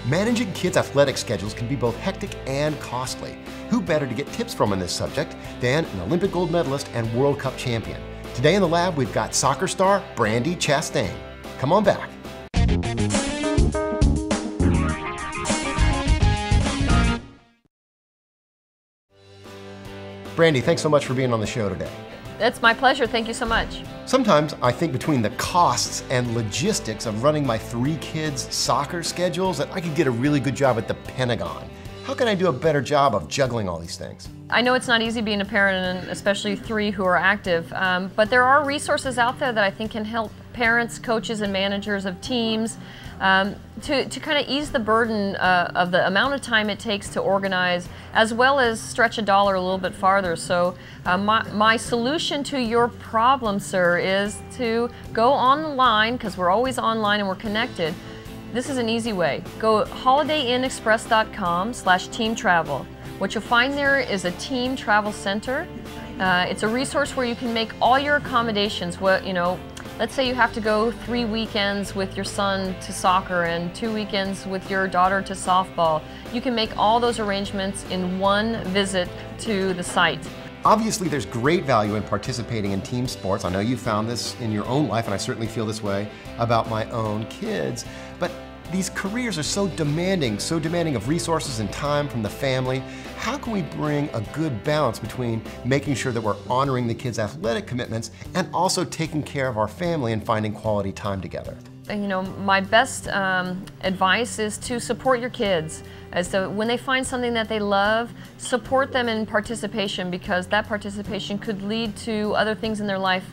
Managing kids' athletic schedules can be both hectic and costly. Who better to get tips from on this subject than an Olympic gold medalist and World Cup champion? Today in the lab, we've got soccer star Brandi Chastain. Come on back. Brandi, thanks so much for being on the show today. It's my pleasure. Thank you so much. Sometimes I think between the costs and logistics of running my 3 kids' soccer schedules that I could get a really good job at the Pentagon. How can I do a better job of juggling all these things? I know it's not easy being a parent, and especially 3 who are active, but there are resources out there that I think can help parents, coaches, and managers of teams to kind of ease the burden of the amount of time it takes to organize, as well as stretch a dollar a little bit farther. So my solution to your problem, sir, is to go online, because we're always online and we're connected. This is an easy way. Go holidayinexpress.com/team travel. What you'll find there is a team travel center. It's a resource where you can make all your accommodations. Let's say you have to go 3 weekends with your son to soccer and 2 weekends with your daughter to softball. You can make all those arrangements in one visit to the site. Obviously, there's great value in participating in team sports. I know you found this in your own life, and I certainly feel this way about my own kids. But these careers are so demanding of resources and time from the family. How can we bring a good balance between making sure that we're honoring the kids' athletic commitments and also taking care of our family and finding quality time together? My best advice is to support your kids. When they find something that they love, support them in participation, because that participation could lead to other things in their life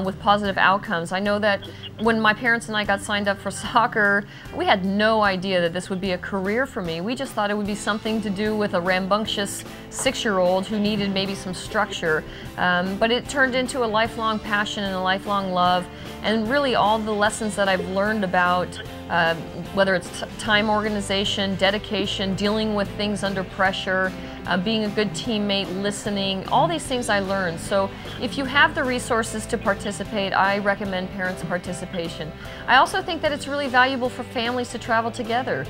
with positive outcomes. I know that when my parents and I got signed up for soccer, we had no idea that this would be a career for me. We just thought it would be something to do with a rambunctious 6-year-old who needed maybe some structure. But it turned into a lifelong passion and a lifelong love. And really all the lessons that I've learned about whether it's time organization, dedication, dealing with things under pressure, being a good teammate, listening, all these things I learned. So if you have the resources to participate, I recommend parents' participation. I also think that it's really valuable for families to travel together.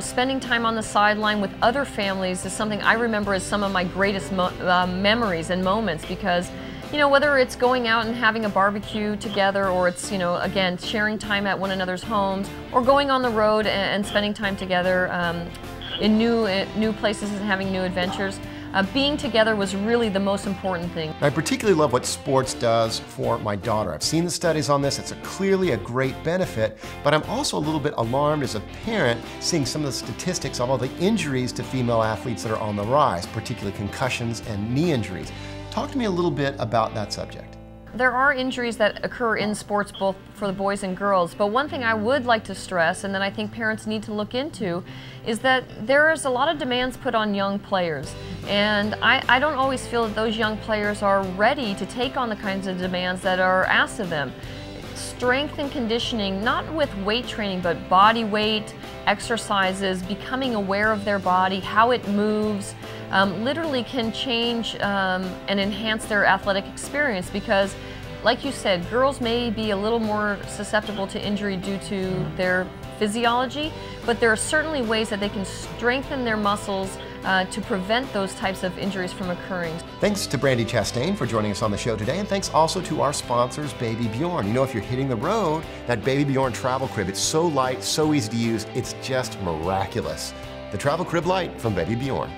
Spending time on the sideline with other families is something I remember as some of my greatest memories and moments, because whether it's going out and having a barbecue together, or it's, again, sharing time at one another's homes, or going on the road and spending time together in new places and having new adventures, being together was really the most important thing. I particularly love what sports does for my daughter. I've seen the studies on this. It's clearly a great benefit, but I'm also a little bit alarmed as a parent seeing some of the statistics of all the injuries to female athletes that are on the rise, particularly concussions and knee injuries. Talk to me a little bit about that subject. There are injuries that occur in sports both for the boys and girls, but one thing I would like to stress, and that I think parents need to look into, is that there is a lot of demands put on young players. And I don't always feel that those young players are ready to take on the kinds of demands that are asked of them. Strength and conditioning, not with weight training, but body weight, exercises, becoming aware of their body, how it moves, literally can change and enhance their athletic experience, because, like you said, girls may be a little more susceptible to injury due to their physiology, but there are certainly ways that they can strengthen their muscles to prevent those types of injuries from occurring. Thanks to Brandi Chastain for joining us on the show today, and thanks also to our sponsors, Baby Bjorn. If you're hitting the road, that Baby Bjorn travel crib, it's so light, so easy to use, it's just miraculous. The Travel Crib Lite from Baby Bjorn.